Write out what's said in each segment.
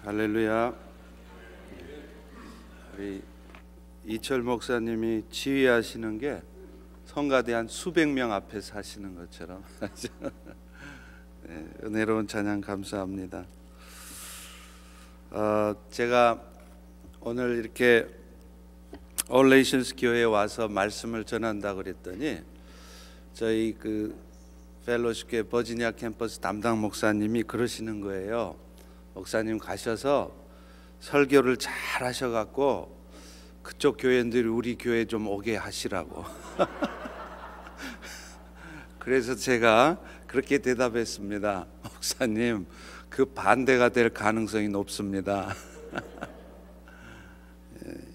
할렐루야. 우리 이철 목사님이 지휘하시는 게 성가대 한 수백 명 앞에서 하시는 것처럼 네, 은혜로운 찬양 감사합니다. 제가 오늘 이렇게 All Nations 교회에 와서 말씀을 전한다고 그랬더니 저희 그 펠로십 교회 버지니아 캠퍼스 담당 목사님이 그러시는 거예요. 목사님 가셔서 설교를 잘 하셔갖고 그쪽 교회인들이 우리 교회 좀 오게 하시라고. 그래서 제가 그렇게 대답했습니다. 목사님, 그 반대가 될 가능성이 높습니다.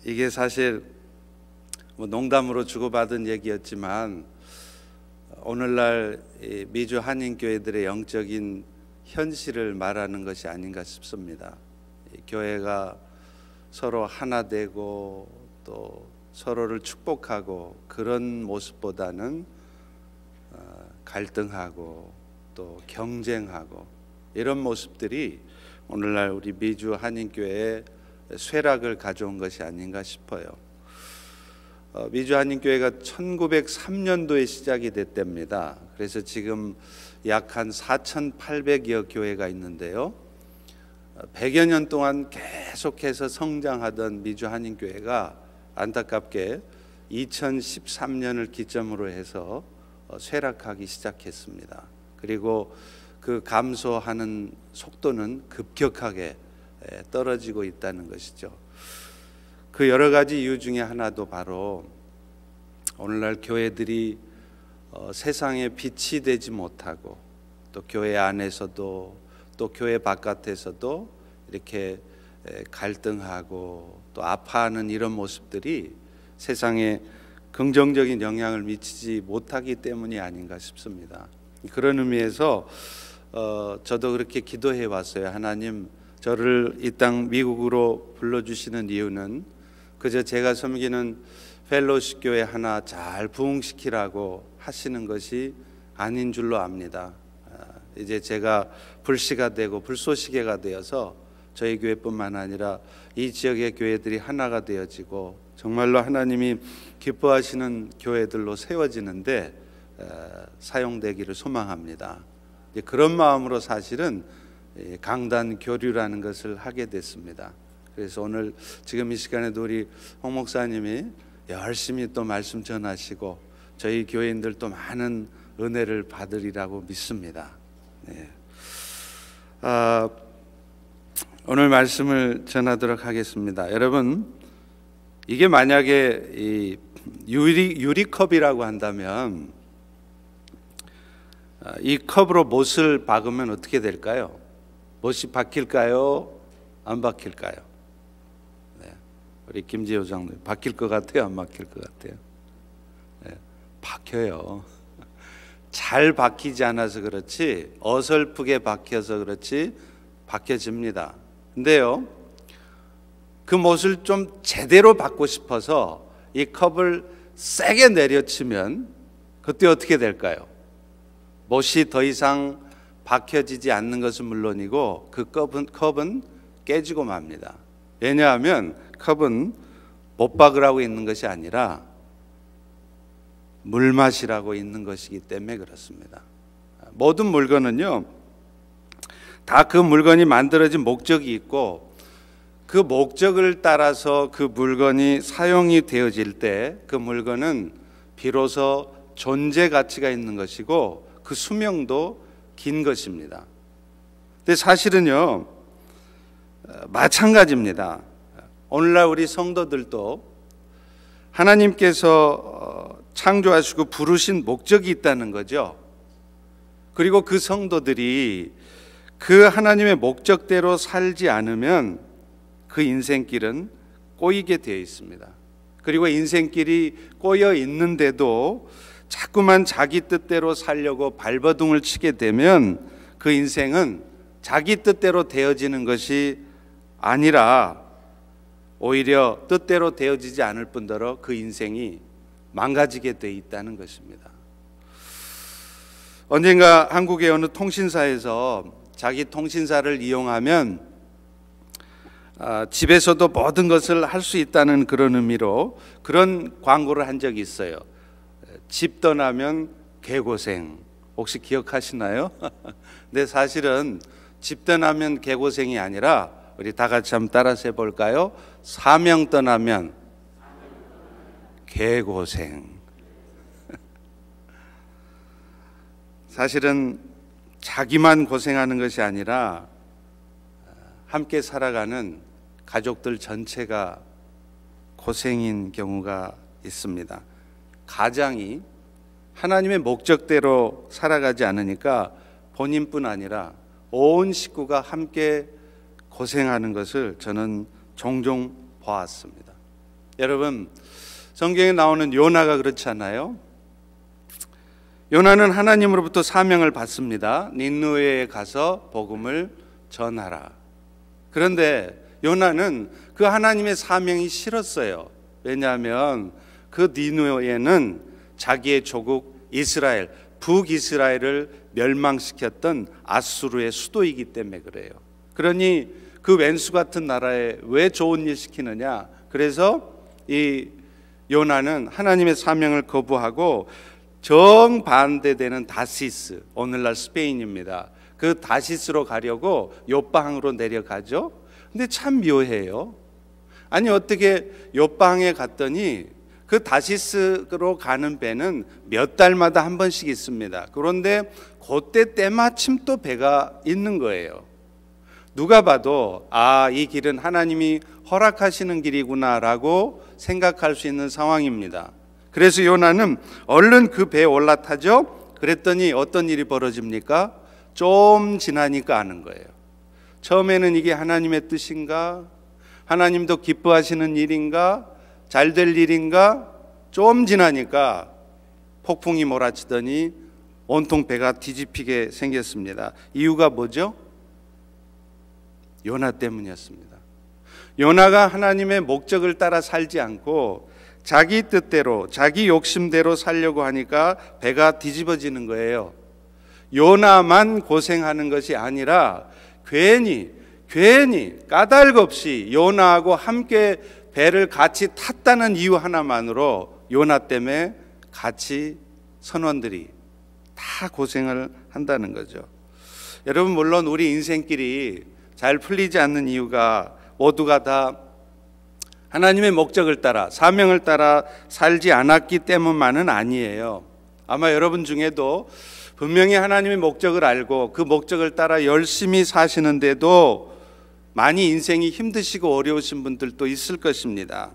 이게 사실 뭐 농담으로 주고받은 얘기였지만 오늘날 미주 한인교회들의 영적인 현실을 말하는 것이 아닌가 싶습니다. 교회가 서로 하나 되고 또 서로를 축복하고 그런 모습보다는 갈등하고 또 경쟁하고 이런 모습들이 오늘날 우리 미주 한인교회에 쇠락을 가져온 것이 아닌가 싶어요. 미주 한인교회가 1903년도에 시작이 됐답니다. 그래서 지금 약 한 4,800여 교회가 있는데요, 100여 년 동안 계속해서 성장하던 미주 한인교회가 안타깝게 2013년을 기점으로 해서 쇠락하기 시작했습니다. 그리고 그 감소하는 속도는 급격하게 떨어지고 있다는 것이죠. 그 여러 가지 이유 중에 하나도 바로 오늘날 교회들이 세상에 빛이 되지 못하고 또 교회 안에서도 또 교회 바깥에서도 이렇게 갈등하고 또 아파하는 이런 모습들이 세상에 긍정적인 영향을 미치지 못하기 때문이 아닌가 싶습니다. 그런 의미에서 저도 그렇게 기도해 왔어요. 하나님, 저를 이 땅 미국으로 불러주시는 이유는 그저 제가 섬기는 펠로십 교회 하나 잘 부흥시키라고 하시는 것이 아닌 줄로 압니다. 이제 제가 불씨가 되고 불쏘시개가 되어서 저희 교회뿐만 아니라 이 지역의 교회들이 하나가 되어지고 정말로 하나님이 기뻐하시는 교회들로 세워지는데 사용되기를 소망합니다. 그런 마음으로 사실은 강단 교류라는 것을 하게 됐습니다. 그래서 오늘 지금 이 시간에도 우리 홍 목사님이 열심히 또 말씀 전하시고 저희 교인들 또 많은 은혜를 받으리라고 믿습니다. 네. 오늘 말씀을 전하도록 하겠습니다. 여러분, 이게 만약에 이 유리컵이라고 한다면 이 컵으로 못을 박으면 어떻게 될까요? 못이 박힐까요? 안 박힐까요? 네. 우리 김지호 장로님, 박힐 것 같아요? 안 박힐 것 같아요? 네. 박혀요. 잘 박히지 않아서 그렇지, 어설프게 박혀서 그렇지 박혀집니다. 근데요, 그 못을 좀 제대로 박고 싶어서 이 컵을 세게 내려치면 그때 어떻게 될까요? 못이 더 이상 박혀지지 않는 것은 물론이고 그 컵은 깨지고 맙니다. 왜냐하면 컵은 못 박으라고 있는 것이 아니라 물 마시라고 있는 것이기 때문에 그렇습니다. 모든 물건은요, 다 그 물건이 만들어진 목적이 있고 그 목적을 따라서 그 물건이 사용이 되어질 때 그 물건은 비로소 존재 가치가 있는 것이고 그 수명도 긴 것입니다. 근데 사실은요, 마찬가지입니다. 오늘날 우리 성도들도 하나님께서 창조하시고 부르신 목적이 있다는 거죠. 그리고 그 성도들이 그 하나님의 목적대로 살지 않으면 그 인생길은 꼬이게 되어 있습니다. 그리고 인생길이 꼬여 있는데도 자꾸만 자기 뜻대로 살려고 발버둥을 치게 되면 그 인생은 자기 뜻대로 되어지는 것이 아니라 오히려 뜻대로 되어지지 않을 뿐더러 그 인생이 망가지게 돼 있다는 것입니다. 언젠가 한국의 어느 통신사에서 자기 통신사를 이용하면 집에서도 모든 것을 할 수 있다는 그런 의미로 그런 광고를 한 적이 있어요. 집 떠나면 개고생. 혹시 기억하시나요? 근데 사실은 집 떠나면 개고생이 아니라 우리 다 같이 한번 따라서 해볼까요? 사명 떠나면 개고생. 사실은 자기만 고생하는 것이 아니라 함께 살아가는 가족들 전체가 고생인 경우가 있습니다. 가장이 하나님의 목적대로 살아가지 않으니까 본인뿐 아니라 온 식구가 함께 고생하는 것을 저는 종종 보았습니다. 여러분, 성경에 나오는 요나가 그렇지 않아요? 요나는 하나님으로부터 사명을 받습니다. 니느웨에 가서 복음을 전하라. 그런데 요나는 그 하나님의 사명이 싫었어요. 왜냐하면 그 니느웨는 자기의 조국 이스라엘, 북이스라엘을 멸망시켰던 아수르의 수도이기 때문에 그래요. 그러니 그 왼수 같은 나라에 왜 좋은 일 시키느냐? 그래서 이 요나는 하나님의 사명을 거부하고 정반대되는 다시스, 오늘날 스페인입니다. 그 다시스로 가려고 욥바항으로 내려가죠. 근데 참 묘해요. 아니 어떻게 욥바항에 갔더니 그 다시스로 가는 배는 몇 달마다 한 번씩 있습니다. 그런데 그때 때마침 또 배가 있는 거예요. 누가 봐도 이 길은 하나님이 허락하시는 길이구나라고 생각할 수 있는 상황입니다. 그래서 요나는 얼른 그 배에 올라타죠. 그랬더니 어떤 일이 벌어집니까? 좀 지나니까 아는 거예요. 처음에는 이게 하나님의 뜻인가? 하나님도 기뻐하시는 일인가? 잘 될 일인가? 좀 지나니까 폭풍이 몰아치더니 온통 배가 뒤집히게 생겼습니다. 이유가 뭐죠? 요나 때문이었습니다. 요나가 하나님의 목적을 따라 살지 않고 자기 뜻대로, 자기 욕심대로 살려고 하니까 배가 뒤집어지는 거예요. 요나만 고생하는 것이 아니라 괜히 까닭없이 요나하고 함께 배를 같이 탔다는 이유 하나만으로 요나 때문에 같이 선원들이 다 고생을 한다는 거죠. 여러분, 물론 우리 인생길이 잘 풀리지 않는 이유가 모두가 다 하나님의 목적을 따라, 사명을 따라 살지 않았기 때문만은 아니에요. 아마 여러분 중에도 분명히 하나님의 목적을 알고 그 목적을 따라 열심히 사시는데도 많이 인생이 힘드시고 어려우신 분들도 있을 것입니다.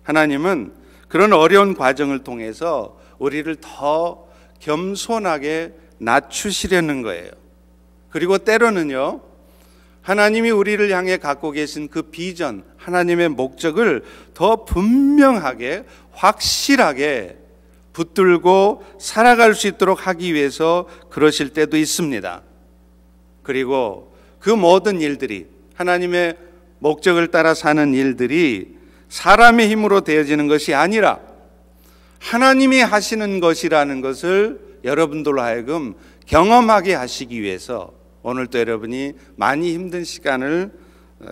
하나님은 그런 어려운 과정을 통해서 우리를 더 겸손하게 낮추시려는 거예요. 그리고 때로는요, 하나님이 우리를 향해 갖고 계신 그 비전, 하나님의 목적을 더 분명하게, 확실하게 붙들고 살아갈 수 있도록 하기 위해서 그러실 때도 있습니다. 그리고 그 모든 일들이, 하나님의 목적을 따라 사는 일들이 사람의 힘으로 되어지는 것이 아니라 하나님이 하시는 것이라는 것을 여러분들로 하여금 경험하게 하시기 위해서 오늘 또 여러분이 많이 힘든 시간을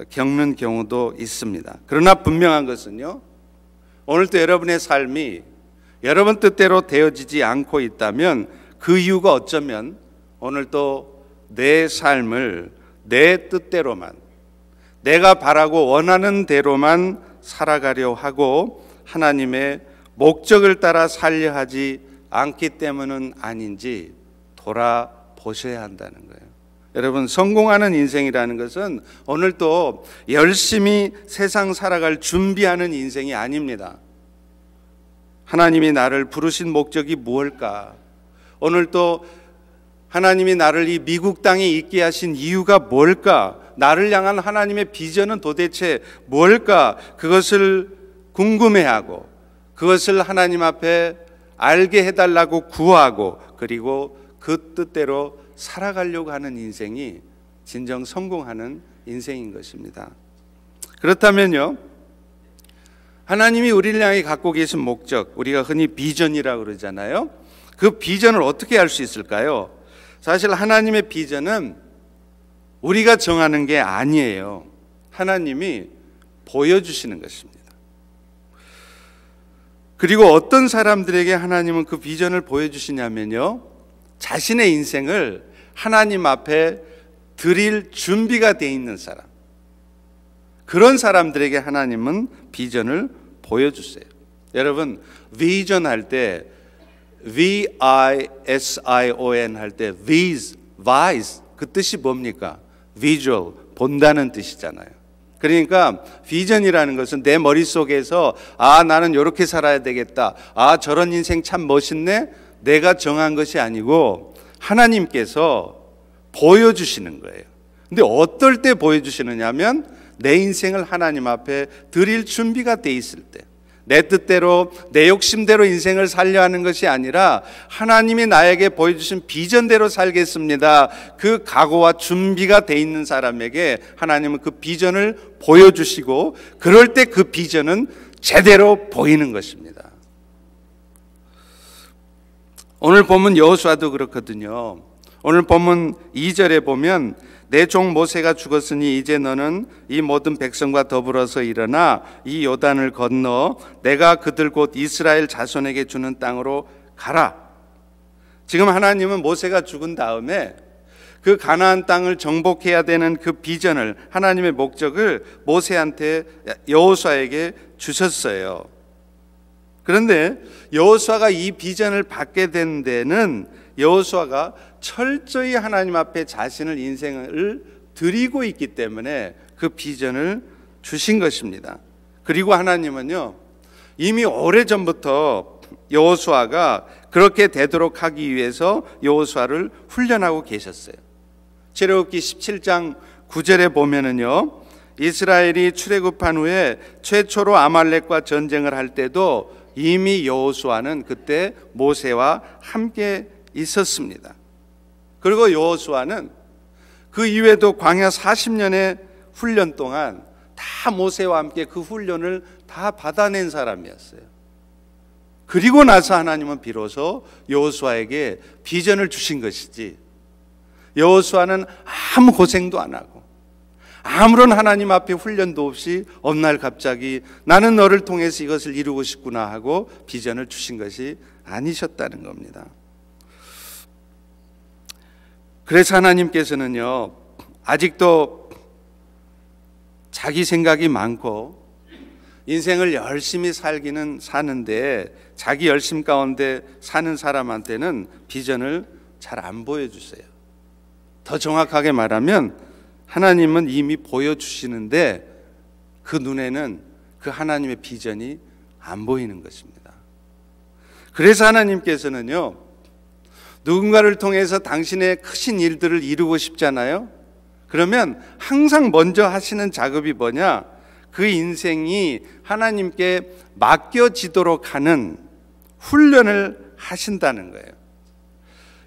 겪는 경우도 있습니다. 그러나 분명한 것은요, 오늘 또 여러분의 삶이 여러분 뜻대로 되어지지 않고 있다면 그 이유가 어쩌면 오늘 또 내 삶을 내 뜻대로만, 내가 바라고 원하는 대로만 살아가려 하고 하나님의 목적을 따라 살려 하지 않기 때문은 아닌지 돌아보셔야 한다는 거예요. 여러분, 성공하는 인생이라는 것은 오늘 또 열심히 세상 살아갈 준비하는 인생이 아닙니다. 하나님이 나를 부르신 목적이 무엇일까? 오늘 또 하나님이 나를 이 미국 땅에 있게 하신 이유가 뭘까? 나를 향한 하나님의 비전은 도대체 뭘까? 그것을 궁금해하고 그것을 하나님 앞에 알게 해달라고 구하고 그리고 그 뜻대로 살아가려고 하는 인생이 진정 성공하는 인생인 것입니다. 그렇다면요, 하나님이 우리를 향해 갖고 계신 목적, 우리가 흔히 비전이라고 그러잖아요. 그 비전을 어떻게 알 수 있을까요? 사실 하나님의 비전은 우리가 정하는 게 아니에요. 하나님이 보여주시는 것입니다. 그리고 어떤 사람들에게 하나님은 그 비전을 보여주시냐면요, 자신의 인생을 하나님 앞에 드릴 준비가 돼 있는 사람, 그런 사람들에게 하나님은 비전을 보여주세요. 여러분, 비전 할 때 V-I-S-I-O-N 할 때 vise 그 뜻이 뭡니까? visual, 본다는 뜻이잖아요. 그러니까 비전이라는 것은 내 머릿속에서 나는 이렇게 살아야 되겠다, 저런 인생 참 멋있네, 내가 정한 것이 아니고 하나님께서 보여주시는 거예요. 근데 어떨 때 보여주시느냐 하면 내 인생을 하나님 앞에 드릴 준비가 돼 있을 때, 내 뜻대로 내 욕심대로 인생을 살려 하는 것이 아니라 하나님이 나에게 보여주신 비전대로 살겠습니다, 그 각오와 준비가 돼 있는 사람에게 하나님은 그 비전을 보여주시고, 그럴 때 그 비전은 제대로 보이는 것입니다. 오늘 본문 여호수아도 그렇거든요. 오늘 본문 2절에 보면 내 종 모세가 죽었으니 이제 너는 이 모든 백성과 더불어서 일어나 이 요단을 건너 내가 그들 곧 이스라엘 자손에게 주는 땅으로 가라. 지금 하나님은 모세가 죽은 다음에 그 가나안 땅을 정복해야 되는 그 비전을, 하나님의 목적을 모세한테, 여호수아에게 주셨어요. 그런데 여호수아가 이 비전을 받게 된 데는 여호수아가 철저히 하나님 앞에 자신을, 인생을 드리고 있기 때문에 그 비전을 주신 것입니다. 그리고 하나님은요, 이미 오래전부터 여호수아가 그렇게 되도록 하기 위해서 여호수아를 훈련하고 계셨어요. 출애굽기 17장 9절에 보면은요, 이스라엘이 출애굽한 후에 최초로 아말렉과 전쟁을 할 때도 이미 여호수아는 그때 모세와 함께 있었습니다. 그리고 여호수아는 그 이후에도 광야 40년의 훈련 동안 다 모세와 함께 그 훈련을 다 받아낸 사람이었어요. 그리고 나서 하나님은 비로소 여호수아에게 비전을 주신 것이지, 여호수아는 아무 고생도 안 하고 아무런 하나님 앞에 훈련도 없이 어느 날 갑자기 나는 너를 통해서 이것을 이루고 싶구나 하고 비전을 주신 것이 아니셨다는 겁니다. 그래서 하나님께서는요, 아직도 자기 생각이 많고 인생을 열심히 살기는 사는데 자기 열심 가운데 사는 사람한테는 비전을 잘 안 보여주세요. 더 정확하게 말하면 하나님은 이미 보여주시는데 그 눈에는 그 하나님의 비전이 안 보이는 것입니다. 그래서 하나님께서는요, 누군가를 통해서 당신의 크신 일들을 이루고 싶잖아요. 그러면 항상 먼저 하시는 작업이 뭐냐? 그 인생이 하나님께 맡겨지도록 하는 훈련을 하신다는 거예요.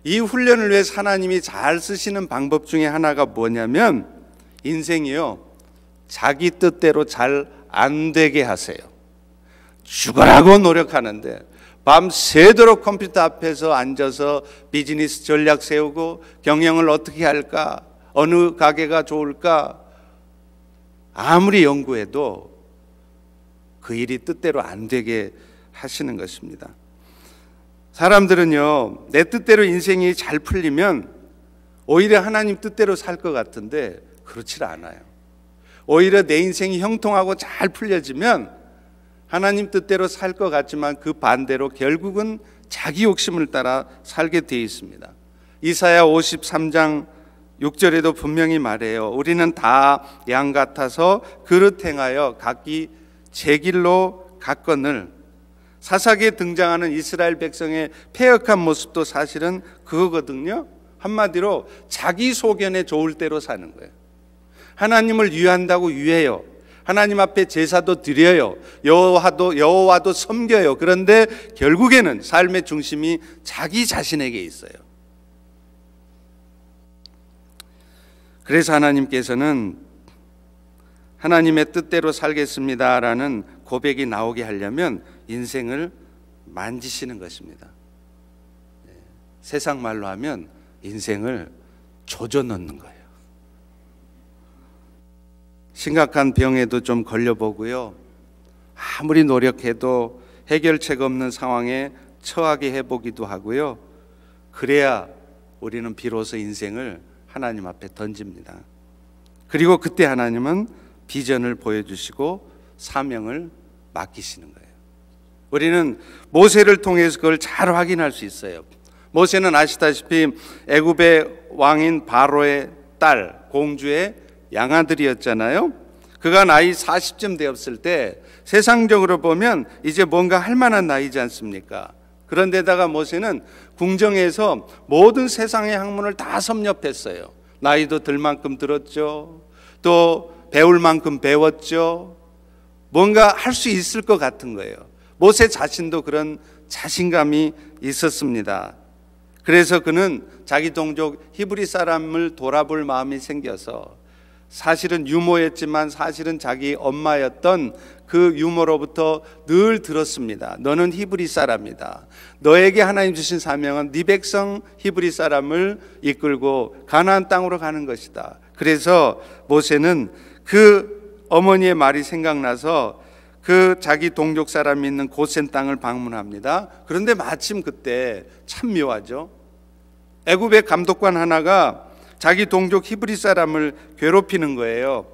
이 훈련을 위해서 하나님이 잘 쓰시는 방법 중에 하나가 뭐냐면, 인생이요, 자기 뜻대로 잘 안 되게 하세요. 죽으라고 노력하는데 밤새도록 컴퓨터 앞에서 앉아서 비즈니스 전략 세우고 경영을 어떻게 할까, 어느 가게가 좋을까, 아무리 연구해도 그 일이 뜻대로 안 되게 하시는 것입니다. 사람들은요, 내 뜻대로 인생이 잘 풀리면 오히려 하나님 뜻대로 살 것 같은데 그렇지 않아요. 오히려 내 인생이 형통하고 잘 풀려지면 하나님 뜻대로 살 것 같지만 그 반대로 결국은 자기 욕심을 따라 살게 되어 있습니다. 이사야 53장 6절에도 분명히 말해요. 우리는 다 양 같아서 그릇 행하여 각기 제 길로 갔거늘. 사사기에 등장하는 이스라엘 백성의 패역한 모습도 사실은 그거거든요. 한마디로 자기 소견에 좋을 대로 사는 거예요. 하나님을 위한다고 위해요. 하나님 앞에 제사도 드려요. 여호와도 섬겨요. 그런데 결국에는 삶의 중심이 자기 자신에게 있어요. 그래서 하나님께서는 하나님의 뜻대로 살겠습니다라는 고백이 나오게 하려면 인생을 만지시는 것입니다. 세상 말로 하면 인생을 조져 넣는 거예요. 심각한 병에도 좀 걸려보고요. 아무리 노력해도 해결책 없는 상황에 처하게 해보기도 하고요. 그래야 우리는 비로소 인생을 하나님 앞에 던집니다. 그리고 그때 하나님은 비전을 보여주시고 사명을 맡기시는 거예요. 우리는 모세를 통해서 그걸 잘 확인할 수 있어요. 모세는 아시다시피 애굽의 왕인 바로의 딸, 공주의 양아들이었잖아요. 그가 나이 40쯤 되었을 때 세상적으로 보면 이제 뭔가 할 만한 나이지 않습니까? 그런데다가 모세는 궁정에서 모든 세상의 학문을 다 섭렵했어요. 나이도 들 만큼 들었죠. 또 배울 만큼 배웠죠. 뭔가 할 수 있을 것 같은 거예요. 모세 자신도 그런 자신감이 있었습니다. 그래서 그는 자기 동족 히브리 사람을 돌아볼 마음이 생겨서 사실은 유모였지만 사실은 자기 엄마였던 그 유모로부터 늘 들었습니다. 너는 히브리 사람이다. 너에게 하나님 주신 사명은 네 백성 히브리 사람을 이끌고 가나안 땅으로 가는 것이다. 그래서 모세는 그 어머니의 말이 생각나서 그 자기 동족 사람이 있는 고센 땅을 방문합니다. 그런데 마침 그때 참 묘하죠. 애굽의 감독관 하나가 자기 동족 히브리 사람을 괴롭히는 거예요.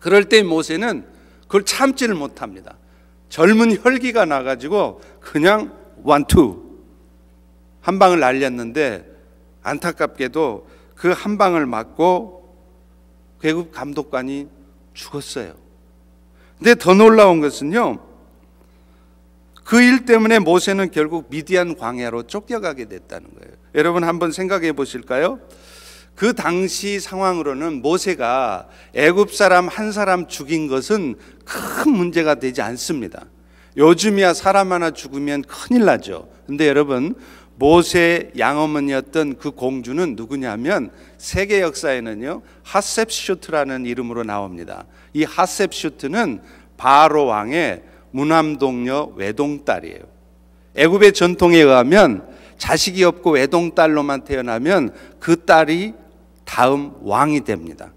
그럴 때 모세는 그걸 참지를 못합니다. 젊은 혈기가 나가지고 그냥 원투 한 방을 날렸는데 안타깝게도 그 한 방을 맞고 애굽 감독관이 죽었어요. 근데 더 놀라운 것은요, 그 일 때문에 모세는 결국 미디안 광야로 쫓겨가게 됐다는 거예요. 여러분 한번 생각해 보실까요? 그 당시 상황으로는 모세가 애굽 사람 한 사람 죽인 것은 큰 문제가 되지 않습니다. 요즘이야 사람 하나 죽으면 큰일 나죠. 근데 여러분, 모세 양어머니였던 그 공주는 누구냐면 세계 역사에는요 하셉슈트라는 이름으로 나옵니다. 이 하셉슈트는 바로 왕의 무남동녀 외동딸이에요. 애굽의 전통에 의하면 자식이 없고 외동딸로만 태어나면 그 딸이 다음 왕이 됩니다.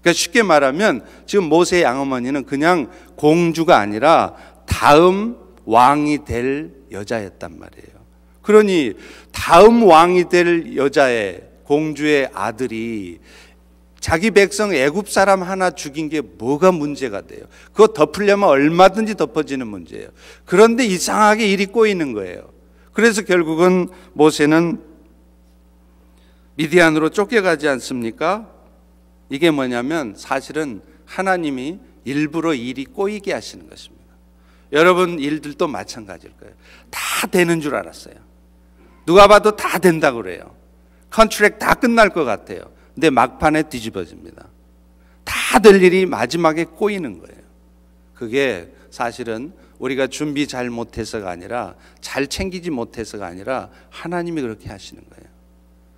그러니까 쉽게 말하면 지금 모세 양어머니는 그냥 공주가 아니라 다음 왕이 될 여자였단 말이에요. 그러니 다음 왕이 될 여자의 공주의 아들이 자기 백성 애굽 사람 하나 죽인 게 뭐가 문제가 돼요? 그거 덮으려면 얼마든지 덮어지는 문제예요. 그런데 이상하게 일이 꼬이는 거예요. 그래서 결국은 모세는 미디안으로 쫓겨가지 않습니까? 이게 뭐냐면 사실은 하나님이 일부러 일이 꼬이게 하시는 것입니다. 여러분 일들도 마찬가지일 거예요. 다 되는 줄 알았어요. 누가 봐도 다 된다고 그래요. 컨트랙 다 끝날 것 같아요. 근데 막판에 뒤집어집니다. 다 될 일이 마지막에 꼬이는 거예요. 그게 사실은 우리가 준비 잘 못해서가 아니라 잘 챙기지 못해서가 아니라 하나님이 그렇게 하시는 거예요.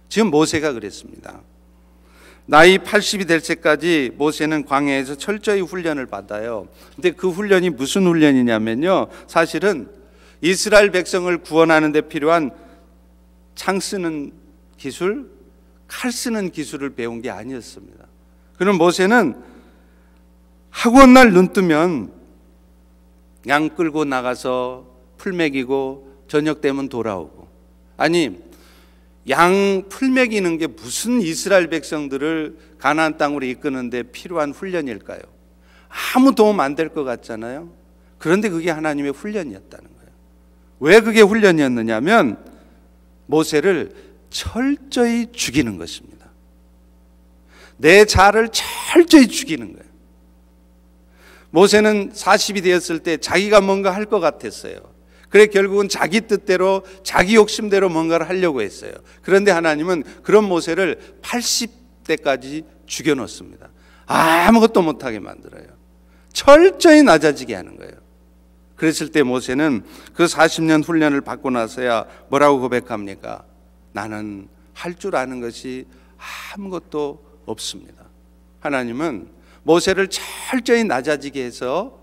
지금 모세가 그랬습니다. 나이 80이 될 때까지 모세는 광야에서 철저히 훈련을 받아요. 근데 그 훈련이 무슨 훈련이냐면요, 사실은 이스라엘 백성을 구원하는 데 필요한 창 쓰는 기술, 칼 쓰는 기술을 배운 게 아니었습니다. 그럼 모세는 학원 날 눈 뜨면 양 끌고 나가서 풀 먹이고 저녁 되면 돌아오고, 아니 양 풀 먹이는 게 무슨 이스라엘 백성들을 가나안 땅으로 이끄는 데 필요한 훈련일까요? 아무 도움 안 될 것 같잖아요. 그런데 그게 하나님의 훈련이었다는 거예요. 왜 그게 훈련이었느냐면 모세를 철저히 죽이는 것입니다. 내 자를 철저히 죽이는 거예요. 모세는 40이 되었을 때 자기가 뭔가 할 것 같았어요. 그래 결국은 자기 뜻대로 자기 욕심대로 뭔가를 하려고 했어요. 그런데 하나님은 그런 모세를 80대까지 죽여놓습니다. 아무것도 못하게 만들어요. 철저히 낮아지게 하는 거예요. 그랬을 때 모세는 그 40년 훈련을 받고 나서야 뭐라고 고백합니까? 나는 할 줄 아는 것이 아무것도 없습니다. 하나님은 모세를 철저히 낮아지게 해서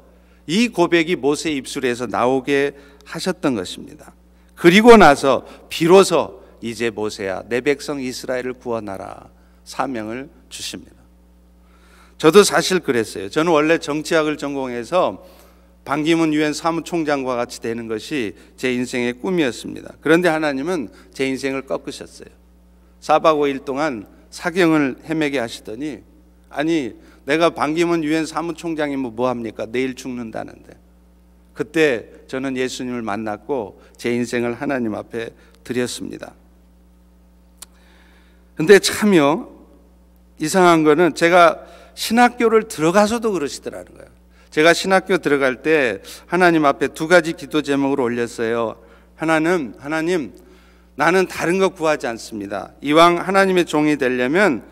이 고백이 모세의 입술에서 나오게 하셨던 것입니다. 그리고 나서 비로소 이제 모세야 내 백성 이스라엘을 구원하라 사명을 주십니다. 저도 사실 그랬어요. 저는 원래 정치학을 전공해서 반기문 유엔 사무총장과 같이 되는 것이 제 인생의 꿈이었습니다. 그런데 하나님은 제 인생을 꺾으셨어요. 4박 5일 동안 사경을 헤매게 하시더니, 아니 내가 반기문 유엔 사무총장이면 뭐합니까? 내일 죽는다는데. 그때 저는 예수님을 만났고 제 인생을 하나님 앞에 드렸습니다. 근데 참요, 이상한 거는 제가 신학교를 들어가서도 그러시더라는 거예요. 제가 신학교 들어갈 때 하나님 앞에 2가지 기도 제목을 올렸어요. 하나는, 하나님, 나는 다른 거 구하지 않습니다. 이왕 하나님의 종이 되려면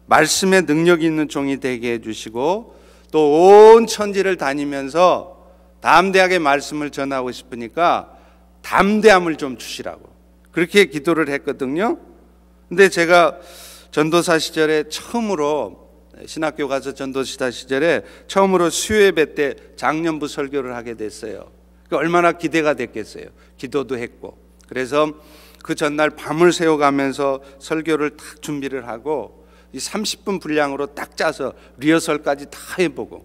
말씀에 능력 있는 종이 되게 해주시고, 또 온 천지를 다니면서 담대하게 말씀을 전하고 싶으니까 담대함을 좀 주시라고 그렇게 기도를 했거든요. 근데 제가 전도사 시절에 처음으로, 신학교 가서 전도사 시절에 처음으로 수요예배 때 장년부 설교를 하게 됐어요. 얼마나 기대가 됐겠어요. 기도도 했고. 그래서 그 전날 밤을 새워가면서 설교를 딱 준비를 하고 이 30분 분량으로 딱 짜서 리허설까지 다 해보고,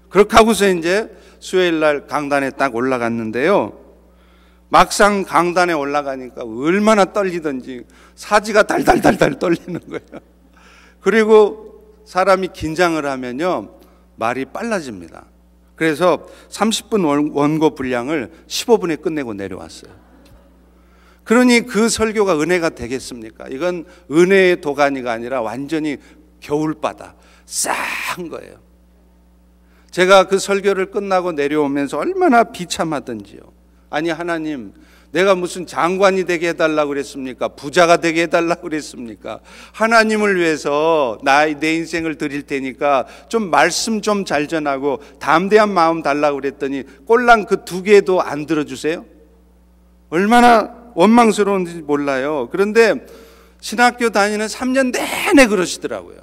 그렇게 하고서 이제 수요일 날 강단에 딱 올라갔는데요. 막상 강단에 올라가니까 얼마나 떨리던지 사지가 달달달달 떨리는 거예요. 그리고 사람이 긴장을 하면요, 말이 빨라집니다. 그래서 30분 원고 분량을 15분에 끝내고 내려왔어요. 그러니 그 설교가 은혜가 되겠습니까? 이건 은혜의 도가니가 아니라 완전히 겨울바다 싹한 거예요. 제가 그 설교를 끝나고 내려오면서 얼마나 비참하던지요. 아니 하나님, 내가 무슨 장관이 되게 해달라고 그랬습니까? 부자가 되게 해달라고 그랬습니까? 하나님을 위해서 내 인생을 드릴 테니까 좀 말씀 좀 잘 전하고 담대한 마음 달라고 그랬더니 꼴랑 그 2개도 안 들어주세요? 얼마나 원망스러운지 몰라요. 그런데 신학교 다니는 3년 내내 그러시더라고요.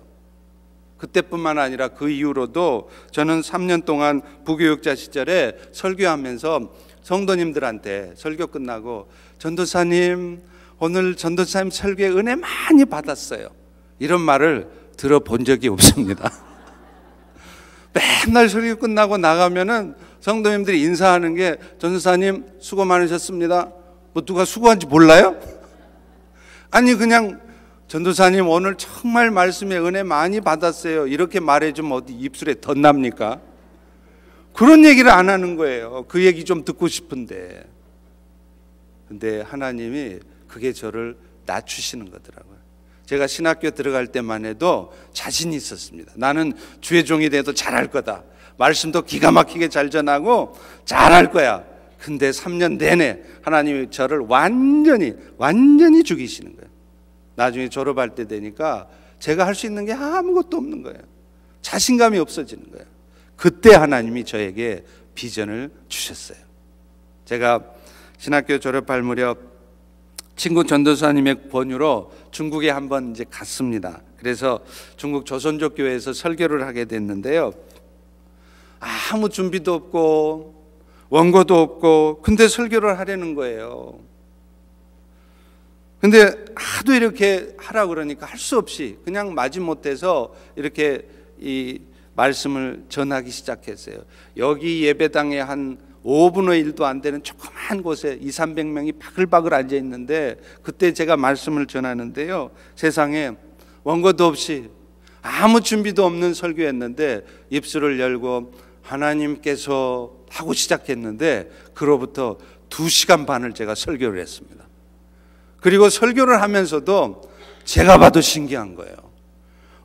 그때뿐만 아니라 그 이후로도 저는 3년 동안 부교육자 시절에 설교하면서 성도님들한테 설교 끝나고, 전도사님 오늘 전도사님 설교에 은혜 많이 받았어요, 이런 말을 들어본 적이 없습니다. 맨날 설교 끝나고 나가면은 성도님들이 인사하는 게, 전도사님 수고 많으셨습니다. 뭐 누가 수고한지 몰라요? 아니 그냥 전도사님 오늘 정말 말씀에 은혜 많이 받았어요, 이렇게 말해주면 어디 입술에 덧납니까? 그런 얘기를 안 하는 거예요. 그 얘기 좀 듣고 싶은데. 근데 하나님이 그게 저를 낮추시는 거더라고요. 제가 신학교 들어갈 때만 해도 자신이 있었습니다. 나는 주의 종이 돼도 잘할 거다, 말씀도 기가 막히게 잘 전하고 잘할 거야. 근데 3년 내내 하나님이 저를 완전히 죽이시는 거예요. 나중에 졸업할 때 되니까 제가 할 수 있는 게 아무것도 없는 거예요. 자신감이 없어지는 거예요. 그때 하나님이 저에게 비전을 주셨어요. 제가 신학교 졸업할 무렵 친구 전도사님의 권유로 중국에 한번 이제 갔습니다. 그래서 중국 조선족 교회에서 설교를 하게 됐는데요. 아무 준비도 없고 원고도 없고, 근데 설교를 하려는 거예요. 근데 하도 이렇게 하라 그러니까 할 수 없이 그냥 마지못해서 이렇게 이 말씀을 전하기 시작했어요. 여기 예배당에 한 5분의 1도 안 되는 조그만 곳에 200~300명이 바글바글 앉아 있는데, 그때 제가 말씀을 전하는데요, 세상에 원고도 없이 아무 준비도 없는 설교였는데 입술을 열고 하나님께서 하고 시작했는데, 그로부터 2시간 반을 제가 설교를 했습니다. 그리고 설교를 하면서도 제가 봐도 신기한 거예요.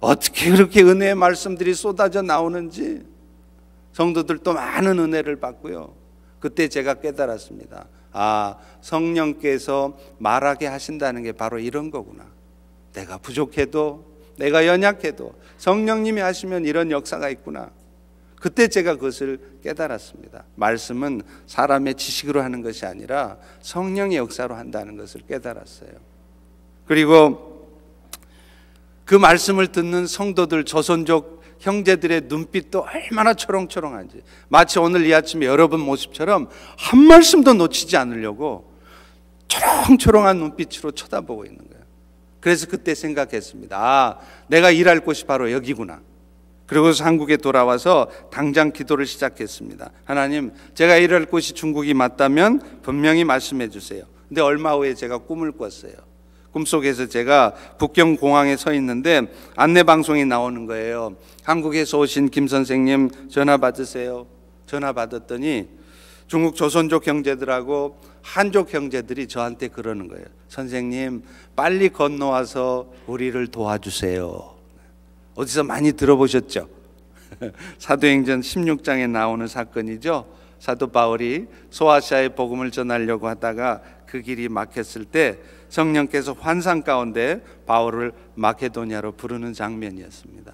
어떻게 그렇게 은혜의 말씀들이 쏟아져 나오는지. 성도들도 많은 은혜를 받고요. 그때 제가 깨달았습니다. 아, 성령께서 말하게 하신다는 게 바로 이런 거구나. 내가 부족해도, 내가 연약해도 성령님이 하시면 이런 역사가 있구나. 그때 제가 그것을 깨달았습니다. 말씀은 사람의 지식으로 하는 것이 아니라 성령의 역사로 한다는 것을 깨달았어요. 그리고 그 말씀을 듣는 성도들, 조선족 형제들의 눈빛도 얼마나 초롱초롱한지, 마치 오늘 이 아침에 여러분 모습처럼 한 말씀도 놓치지 않으려고 초롱초롱한 눈빛으로 쳐다보고 있는 거예요. 그래서 그때 생각했습니다. 아, 내가 일할 곳이 바로 여기구나. 그리고서 한국에 돌아와서 당장 기도를 시작했습니다. 하나님, 제가 일할 곳이 중국이 맞다면 분명히 말씀해 주세요. 근데 얼마 후에 제가 꿈을 꿨어요. 꿈속에서 제가 북경 공항에 서 있는데 안내 방송이 나오는 거예요. 한국에서 오신 김 선생님 전화 받으세요. 전화 받았더니 중국 조선족 형제들하고 한족 형제들이 저한테 그러는 거예요. 선생님, 빨리 건너와서 우리를 도와주세요. 어디서 많이 들어보셨죠? 사도행전 16장에 나오는 사건이죠. 사도 바울이 소아시아의 복음을 전하려고 하다가 그 길이 막혔을 때 성령께서 환상 가운데 바울을 마케도니아로 부르는 장면이었습니다.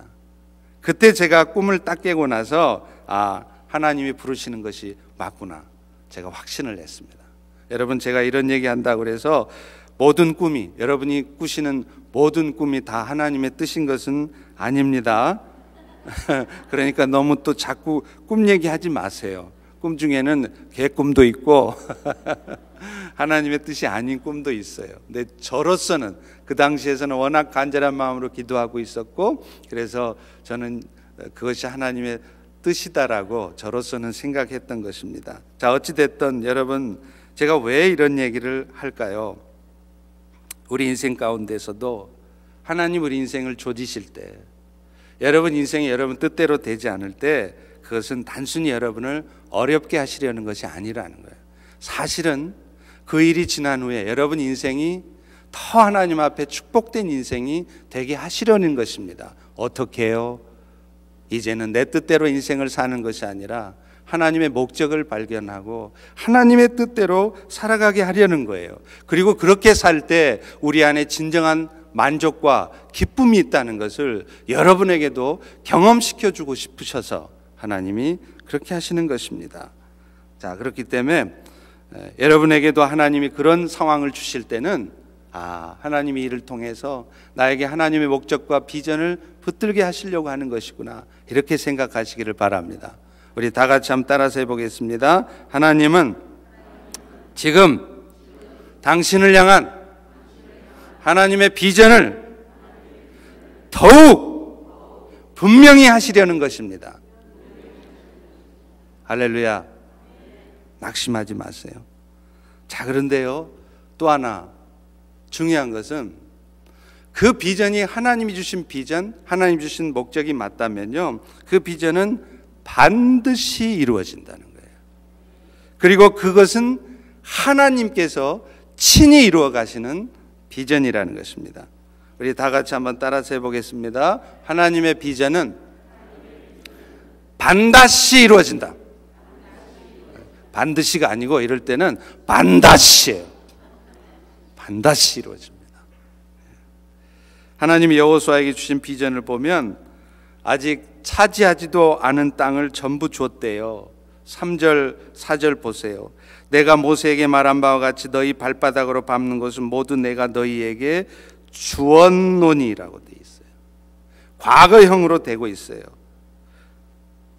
그때 제가 꿈을 딱 깨고 나서 하나님이 부르시는 것이 맞구나, 제가 확신을 했습니다. 여러분, 제가 이런 얘기한다고 그래서 모든 꿈이, 여러분이 꾸시는 모든 꿈이 다 하나님의 뜻인 것은 아닙니다. 그러니까 너무 또 자꾸 꿈 얘기하지 마세요. 꿈 중에는 개꿈도 있고 하나님의 뜻이 아닌 꿈도 있어요. 근데 저로서는 그 당시에서는 워낙 간절한 마음으로 기도하고 있었고, 그래서 저는 그것이 하나님의 뜻이다라고 저로서는 생각했던 것입니다. 자, 어찌됐든 여러분, 제가 왜 이런 얘기를 할까요? 우리 인생 가운데서도 하나님 우리 인생을 조지실 때, 여러분 인생이 여러분 뜻대로 되지 않을 때, 그것은 단순히 여러분을 어렵게 하시려는 것이 아니라는 거예요. 사실은 그 일이 지난 후에 여러분 인생이 더 하나님 앞에 축복된 인생이 되게 하시려는 것입니다. 어떻게 해요? 이제는 내 뜻대로 인생을 사는 것이 아니라 하나님의 목적을 발견하고 하나님의 뜻대로 살아가게 하려는 거예요. 그리고 그렇게 살 때 우리 안에 진정한 만족과 기쁨이 있다는 것을 여러분에게도 경험시켜주고 싶으셔서 하나님이 그렇게 하시는 것입니다. 자, 그렇기 때문에 여러분에게도 하나님이 그런 상황을 주실 때는 하나님이 이를 통해서 나에게 하나님의 목적과 비전을 붙들게 하시려고 하는 것이구나, 이렇게 생각하시기를 바랍니다. 우리 다 같이 한번 따라서 해보겠습니다. 하나님은 지금 당신을 향한 하나님의 비전을 더욱 분명히 하시려는 것입니다. 할렐루야. 낙심하지 마세요. 자, 그런데요, 또 하나 중요한 것은 그 비전이 하나님이 주신 비전, 하나님 주신 목적이 맞다면요, 그 비전은 반드시 이루어진다는 거예요. 그리고 그것은 하나님께서 친히 이루어 가시는 비전이라는 것입니다. 우리 다 같이 한번 따라서 해보겠습니다. 하나님의 비전은 반드시 이루어진다. 반드시가 아니고 이럴 때는 반드시예요. 반드시 이루어집니다. 하나님이 여호수아에게 주신 비전을 보면 아직 차지하지도 않은 땅을 전부 줬대요. 3절 4절 보세요. 내가 모세에게 말한 바와 같이 너희 발바닥으로 밟는 것은 모두 내가 너희에게 주었노니라고 되어 있어요. 과거형으로 되고 있어요.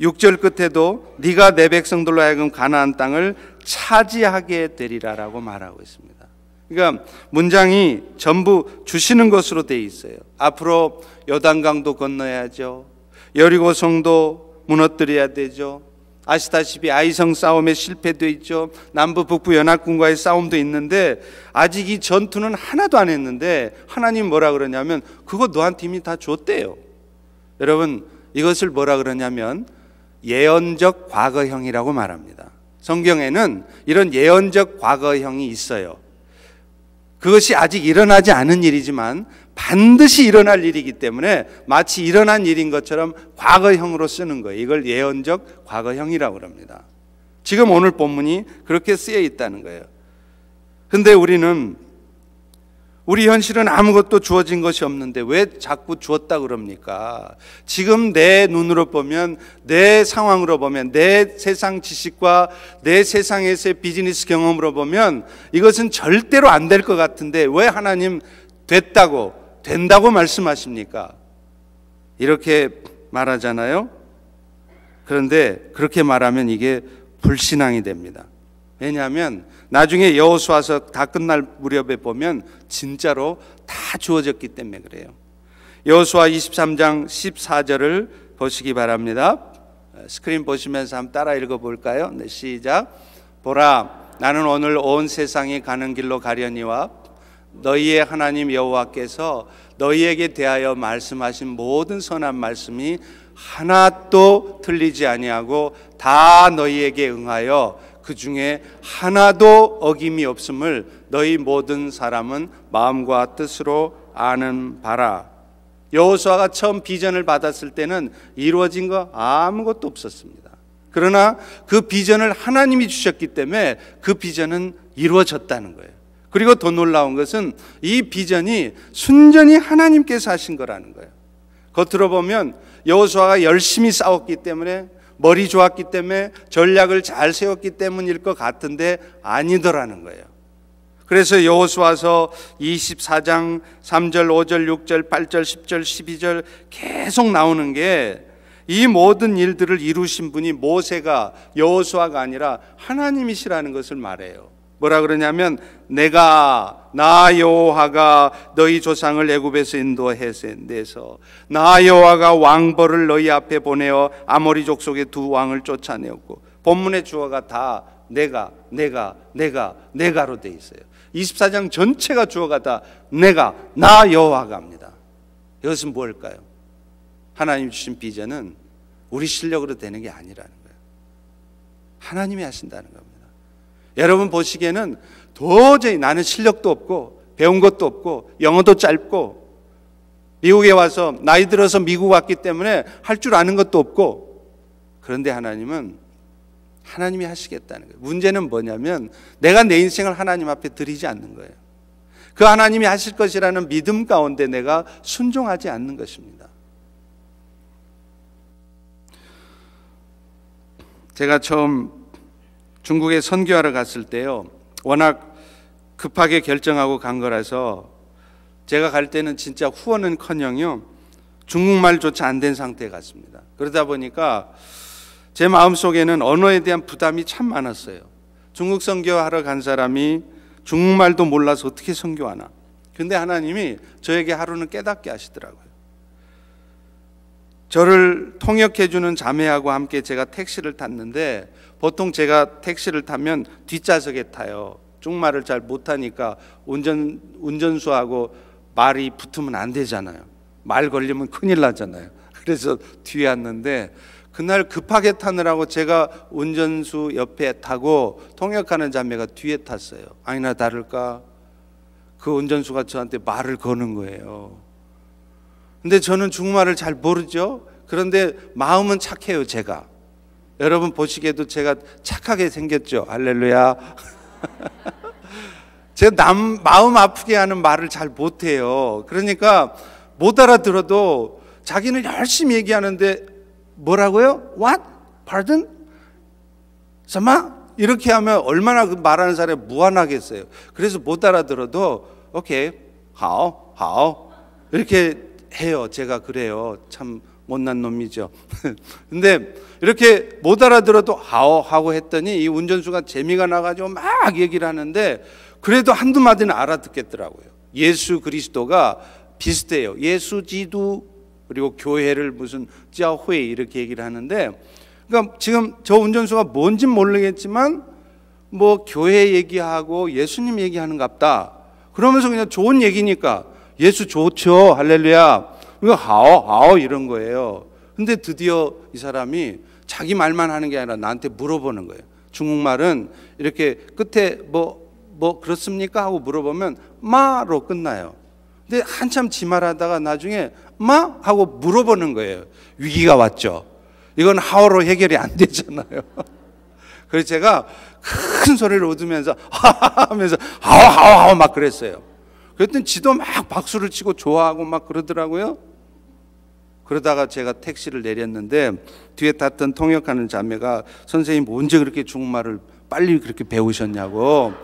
6절 끝에도 네가 내 백성들로 하여금 가나안 땅을 차지하게 되리라라고 말하고 있습니다. 그러니까 문장이 전부 주시는 것으로 되어 있어요. 앞으로 요단강도 건너야죠. 여리고성도 무너뜨려야 되죠. 아시다시피 아이성 싸움에 실패도 있죠. 남부 북부 연합군과의 싸움도 있는데 아직 이 전투는 하나도 안 했는데 하나님 뭐라 그러냐면 그거 너한테 이미 다 줬대요. 여러분, 이것을 뭐라 그러냐면 예언적 과거형이라고 말합니다. 성경에는 이런 예언적 과거형이 있어요. 그것이 아직 일어나지 않은 일이지만 반드시 일어날 일이기 때문에 마치 일어난 일인 것처럼 과거형으로 쓰는 거예요. 이걸 예언적 과거형이라고 합니다. 지금 오늘 본문이 그렇게 쓰여 있다는 거예요. 근데 우리 현실은 아무것도 주어진 것이 없는데 왜 자꾸 주었다 그럽니까? 지금 내 눈으로 보면, 내 상황으로 보면, 내 세상 지식과 내 세상에서의 비즈니스 경험으로 보면 이것은 절대로 안 될 것 같은데 왜 하나님 된다고 말씀하십니까? 이렇게 말하잖아요. 그런데 그렇게 말하면 이게 불신앙이 됩니다. 왜냐하면 나중에 여호수아서 다 끝날 무렵에 보면 진짜로 다 주어졌기 때문에 그래요. 여호수아 23장 14절을 보시기 바랍니다. 스크린 보시면서 한번 따라 읽어볼까요? 네, 시작. 보라, 나는 오늘 온 세상이 가는 길로 가려니와 너희의 하나님 여호와께서 너희에게 대하여 말씀하신 모든 선한 말씀이 하나도 틀리지 아니하고 다 너희에게 응하여 그 중에 하나도 어김이 없음을 너희 모든 사람은 마음과 뜻으로 아는 바라. 여호수아가 처음 비전을 받았을 때는 이루어진 거 아무것도 없었습니다. 그러나 그 비전을 하나님이 주셨기 때문에 그 비전은 이루어졌다는 거예요. 그리고 더 놀라운 것은 이 비전이 순전히 하나님께서 하신 거라는 거예요. 겉으로 보면 여호수아가 열심히 싸웠기 때문에, 머리 좋았기 때문에, 전략을 잘 세웠기 때문일 것 같은데 아니더라는 거예요. 그래서 여호수아서 24장 3절, 5절, 6절, 8절, 10절, 12절 계속 나오는 게 이 모든 일들을 이루신 분이 모세가, 여호수아가 아니라 하나님이시라는 것을 말해요. 뭐라 그러냐면, 나 여호와가 너희 조상을 애굽에서 인도해서 나 여호와가 왕벌을 너희 앞에 보내어 아모리 족속의 두 왕을 쫓아내었고, 본문의 주어가 다 내가로 돼 있어요. 24장 전체가 주어가 다 나 여호와가 합니다. 이것은 뭘까요? 하나님 주신 비전은 우리 실력으로 되는 게 아니라는 거예요. 하나님이 하신다는 겁니다. 여러분 보시기에는 도저히 나는 실력도 없고 배운 것도 없고 영어도 짧고 미국에 와서 나이 들어서 미국 왔기 때문에 할 줄 아는 것도 없고, 그런데 하나님은 하나님이 하시겠다는 거예요. 문제는 뭐냐면 내가 내 인생을 하나님 앞에 드리지 않는 거예요. 그 하나님이 하실 것이라는 믿음 가운데 내가 순종하지 않는 것입니다. 제가 처음 중국에 선교하러 갔을 때요, 워낙 급하게 결정하고 간 거라서 제가 갈 때는 진짜 후원은커녕요 중국말조차 안 된 상태에 갔습니다. 그러다 보니까 제 마음속에는 언어에 대한 부담이 참 많았어요. 중국 선교하러 간 사람이 중국말도 몰라서 어떻게 선교하나. 근데 하나님이 저에게 하루는 깨닫게 하시더라고요. 저를 통역해주는 자매하고 함께 제가 택시를 탔는데, 보통 제가 택시를 타면 뒷좌석에 타요. 중국말을 잘 못하니까 운전수하고 말이 붙으면 안 되잖아요. 말 걸리면 큰일 나잖아요. 그래서 뒤에 앉는데, 그날 급하게 타느라고 제가 운전수 옆에 타고 통역하는 자매가 뒤에 탔어요. 아니나 다를까 그 운전수가 저한테 말을 거는 거예요. 근데 저는 중국말을 잘 모르죠. 그런데 마음은 착해요. 제가, 여러분 보시기에도 제가 착하게 생겼죠. 할렐루야. 제가 남 마음 아프게 하는 말을 잘 못해요. 그러니까 못 알아들어도 자기는 열심히 얘기하는데 뭐라고요? What? Pardon? 什么? 이렇게 하면 얼마나 그 말하는 사람이 무안하겠어요. 그래서 못 알아들어도 오케이, 好好 이렇게 해요. 제가 그래요. 참 못난 놈이죠. 근데 이렇게 못 알아들어도 하오 하고 했더니 이 운전수가 재미가 나가지고 막 얘기를 하는데, 그래도 한두 마디는 알아듣겠더라고요. 예수 그리스도가 비슷해요. 예수 지도, 그리고 교회를 무슨教会 이렇게 얘기를 하는데, 그러니까 지금 저 운전수가 뭔진 모르겠지만 뭐 교회 얘기하고 예수님 얘기하는 갑다 그러면서 그냥 좋은 얘기니까 예수 좋죠, 할렐루야, 이거 하오 이런 거예요. 근데 드디어 이 사람이 자기 말만 하는 게 아니라 나한테 물어보는 거예요. 중국말은 이렇게 끝에 뭐 그렇습니까 하고 물어보면 마로 끝나요. 근데 한참 지 말하다가 나중에 마 하고 물어보는 거예요. 위기가 왔죠. 이건 하오로 해결이 안 되잖아요. 그래서 제가 큰 소리를 웃으면서 하하하 하면서 하오 막 그랬어요. 그랬더니 지도 막 박수를 치고 좋아하고 막 그러더라고요. 그러다가 제가 택시를 내렸는데 뒤에 탔던 통역하는 자매가 선생님 언제 그렇게 중국말을 빨리 그렇게 배우셨냐고.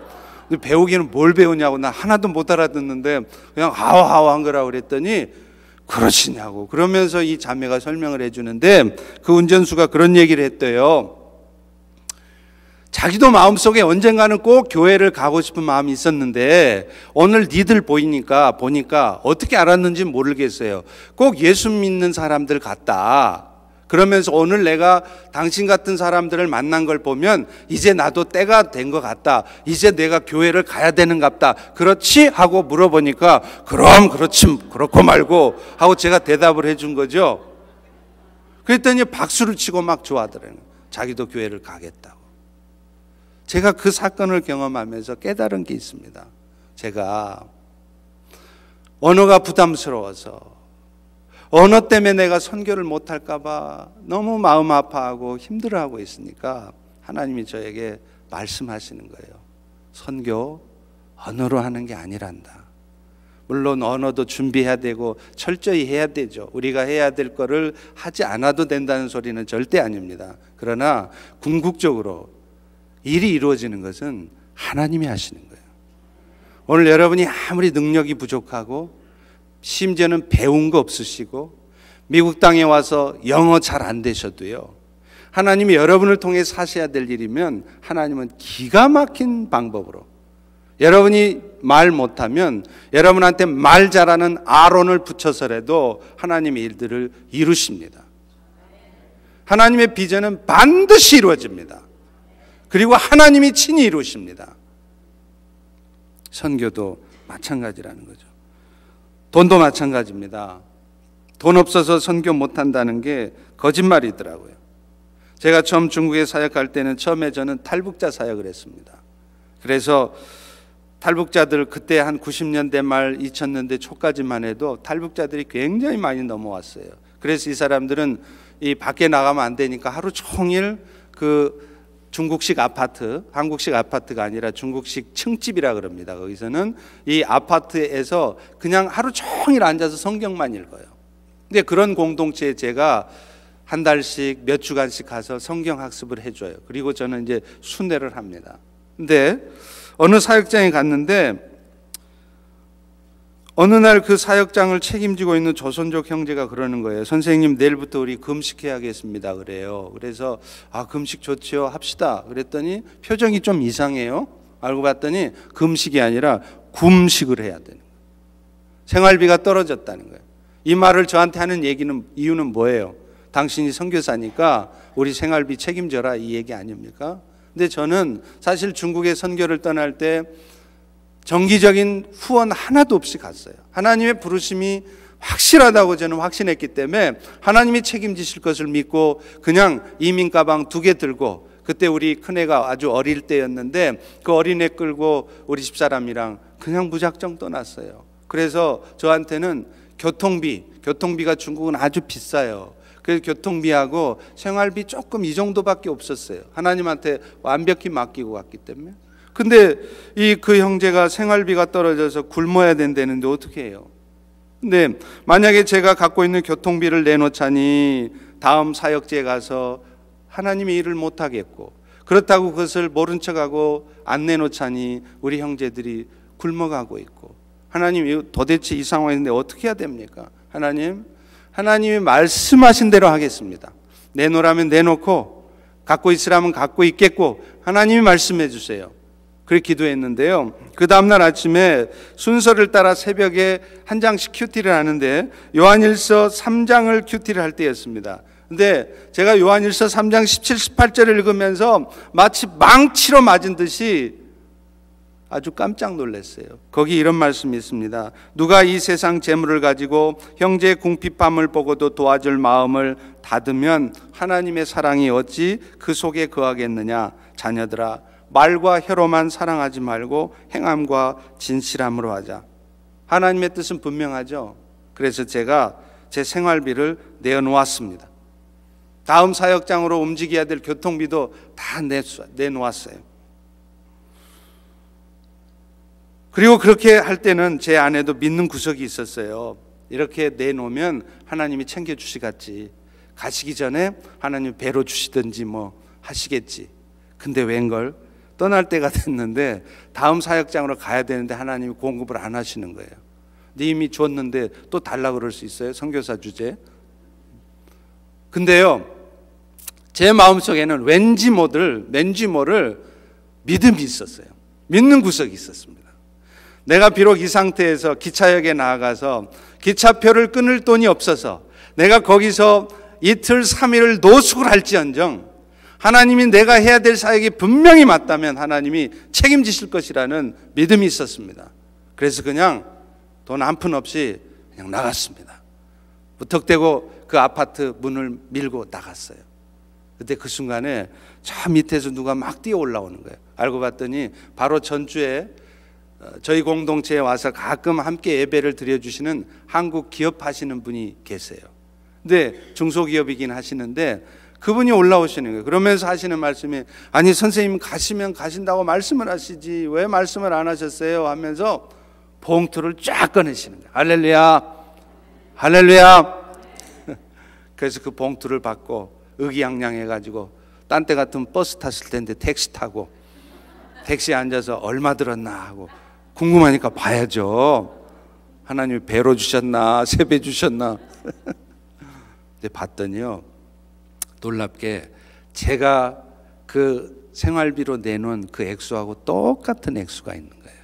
근데 배우기는 뭘 배우냐고. 나 하나도 못 알아듣는데 그냥 하오 한 거라고 그랬더니 그러시냐고. 그러면서 이 자매가 설명을 해주는데 그 운전수가 그런 얘기를 했대요. 자기도 마음속에 언젠가는 꼭 교회를 가고 싶은 마음이 있었는데 오늘 니들 보니까 어떻게 알았는지 모르겠어요. 꼭 예수 믿는 사람들 같다. 그러면서 오늘 내가 당신 같은 사람들을 만난 걸 보면 이제 나도 때가 된 것 같다. 이제 내가 교회를 가야 되는 것 같다. 그렇지? 하고 물어보니까 그럼 그렇지 그렇고 말고 하고 제가 대답을 해준 거죠. 그랬더니 박수를 치고 막 좋아하더라고요. 자기도 교회를 가겠다고. 제가 그 사건을 경험하면서 깨달은 게 있습니다. 제가 언어가 부담스러워서 언어 때문에 내가 선교를 못할까 봐 너무 마음 아파하고 힘들어하고 있으니까 하나님이 저에게 말씀하시는 거예요. 선교 언어로 하는 게 아니란다. 물론 언어도 준비해야 되고 철저히 해야 되죠. 우리가 해야 될 거를 하지 않아도 된다는 소리는 절대 아닙니다. 그러나 궁극적으로 일이 이루어지는 것은 하나님이 하시는 거예요. 오늘 여러분이 아무리 능력이 부족하고 심지어는 배운 거 없으시고 미국 땅에 와서 영어 잘 안 되셔도요, 하나님이 여러분을 통해 사셔야 될 일이면 하나님은 기가 막힌 방법으로, 여러분이 말 못하면 여러분한테 말 잘하는 아론을 붙여서라도 하나님의 일들을 이루십니다. 하나님의 비전은 반드시 이루어집니다. 그리고 하나님이 친히 이루십니다. 선교도 마찬가지라는 거죠. 돈도 마찬가지입니다. 돈 없어서 선교 못한다는 게 거짓말이더라고요. 제가 처음 중국에 사역할 때는 처음에 저는 탈북자 사역을 했습니다. 그래서 탈북자들 그때 한 90년대 말 2000년대 초까지만 해도 탈북자들이 굉장히 많이 넘어왔어요. 그래서 이 사람들은 이 밖에 나가면 안 되니까 하루 종일 그 중국식 아파트, 한국식 아파트가 아니라 중국식 층집이라 그럽니다. 거기서는 이 아파트에서 그냥 하루 종일 앉아서 성경만 읽어요. 근데 그런 공동체에 제가 한 달씩 몇 주간씩 가서 성경 학습을 해줘요. 그리고 저는 이제 순회를 합니다. 근데 어느 사역장에 갔는데 어느 날 그 사역장을 책임지고 있는 조선족 형제가 그러는 거예요. 선생님, 내일부터 우리 금식해야겠습니다. 그래요. 그래서 금식 좋지요, 합시다. 그랬더니 표정이 좀 이상해요. 알고 봤더니 금식이 아니라 굼식을 해야 되는 거예요. 생활비가 떨어졌다는 거예요. 이 말을 저한테 하는 이유는 뭐예요? 당신이 선교사니까 우리 생활비 책임져라, 이 얘기 아닙니까? 근데 저는 사실 중국에 선교를 떠날 때 정기적인 후원 하나도 없이 갔어요. 하나님의 부르심이 확실하다고 저는 확신했기 때문에 하나님이 책임지실 것을 믿고 그냥 이민 가방 2개 들고, 그때 우리 큰애가 아주 어릴 때였는데 그 어린애 끌고 우리 집사람이랑 그냥 무작정 떠났어요. 그래서 저한테는 교통비가 중국은 아주 비싸요. 그래서 교통비하고 생활비 조금 이 정도밖에 없었어요. 하나님한테 완벽히 맡기고 갔기 때문에. 근데 그 형제가 생활비가 떨어져서 굶어야 된다는데 어떻게 해요? 근데 만약에 제가 갖고 있는 교통비를 내놓자니 다음 사역지에 가서 하나님의 일을 못 하겠고, 그렇다고 그것을 모른 척하고 안 내놓자니 우리 형제들이 굶어가고 있고, 하나님 도대체 이 상황인데 어떻게 해야 됩니까? 하나님이 말씀하신 대로 하겠습니다. 내놓으라면 내놓고 갖고 있으라면 갖고 있겠고 하나님이 말씀해 주세요. 그렇게 기도했는데요, 그 다음날 아침에 순서를 따라 새벽에 한 장씩 큐티를 하는데 요한일서 3장을 큐티를 할 때였습니다. 근데 제가 요한일서 3장 17, 18절을 읽으면서 마치 망치로 맞은 듯이 아주 깜짝 놀랐어요. 거기 이런 말씀이 있습니다. 누가 이 세상 재물을 가지고 형제의 궁핍함을 보고도 도와줄 마음을 닫으면 하나님의 사랑이 어찌 그 속에 거하겠느냐. 자녀들아, 말과 혀로만 사랑하지 말고 행함과 진실함으로 하자. 하나님의 뜻은 분명하죠. 그래서 제가 제 생활비를 내어놓았습니다. 다음 사역장으로 움직여야 될 교통비도 다 내놓았어요. 그리고 그렇게 할 때는 제 안에도 믿는 구석이 있었어요. 이렇게 내놓으면 하나님이 챙겨주시겠지. 가시기 전에 하나님 배로 주시든지 뭐 하시겠지. 근데 웬걸 떠날 때가 됐는데 다음 사역장으로 가야 되는데 하나님이 공급을 안 하시는 거예요. 근데 이미 줬는데 또 달라 그럴 수 있어요? 선교사 주제. 근데요, 제 마음속에는 왠지 모를 믿음이 있었어요. 믿는 구석이 있었습니다. 내가 비록 이 상태에서 기차역에 나아가서 기차표를 끊을 돈이 없어서 내가 거기서 이틀 3일을 노숙을 할지언정 하나님이 내가 해야 될 사역이 분명히 맞다면 하나님이 책임지실 것이라는 믿음이 있었습니다. 그래서 그냥 돈 한 푼 없이 그냥 나갔습니다. 무턱대고 그 아파트 문을 밀고 나갔어요. 그때 그 순간에 저 밑에서 누가 막 뛰어 올라오는 거예요. 알고 봤더니 바로 전주에 저희 공동체에 와서 가끔 함께 예배를 드려주시는 한국 기업 하시는 분이 계세요. 근데 중소기업이긴 하시는데 그분이 올라오시는 거예요. 그러면서 하시는 말씀이, 아니 선생님 가시면 가신다고 말씀을 하시지 왜 말씀을 안 하셨어요? 하면서 봉투를 쫙 꺼내시는 거예요. 할렐루야, 할렐루야. 그래서 그 봉투를 받고 의기양양해가지고 딴 때 같으면 버스 탔을 텐데 택시 타고 택시에 앉아서 얼마 들었나 하고 궁금하니까 봐야죠. 하나님이 배로 주셨나 세 배 주셨나. 근데 봤더니요, 놀랍게 제가 그 생활비로 내놓은 그 액수하고 똑같은 액수가 있는 거예요.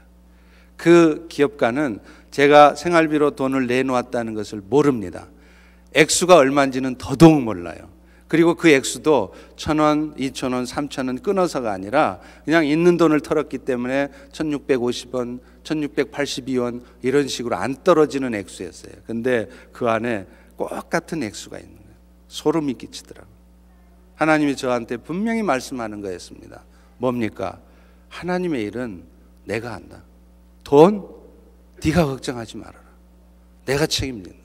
그 기업가는 제가 생활비로 돈을 내놓았다는 것을 모릅니다. 액수가 얼마인지는 더더욱 몰라요. 그리고 그 액수도 1,000원, 2,000원, 3,000원 끊어서가 아니라 그냥 있는 돈을 털었기 때문에 1,650원, 1,682원 이런 식으로 안 떨어지는 액수였어요. 근데 그 안에 꼭 같은 액수가 있는 거예요. 소름이 끼치더라고요. 하나님이 저한테 분명히 말씀하는 거였습니다. 뭡니까? 하나님의 일은 내가 한다. 돈? 네가 걱정하지 말아라. 내가 책임진다.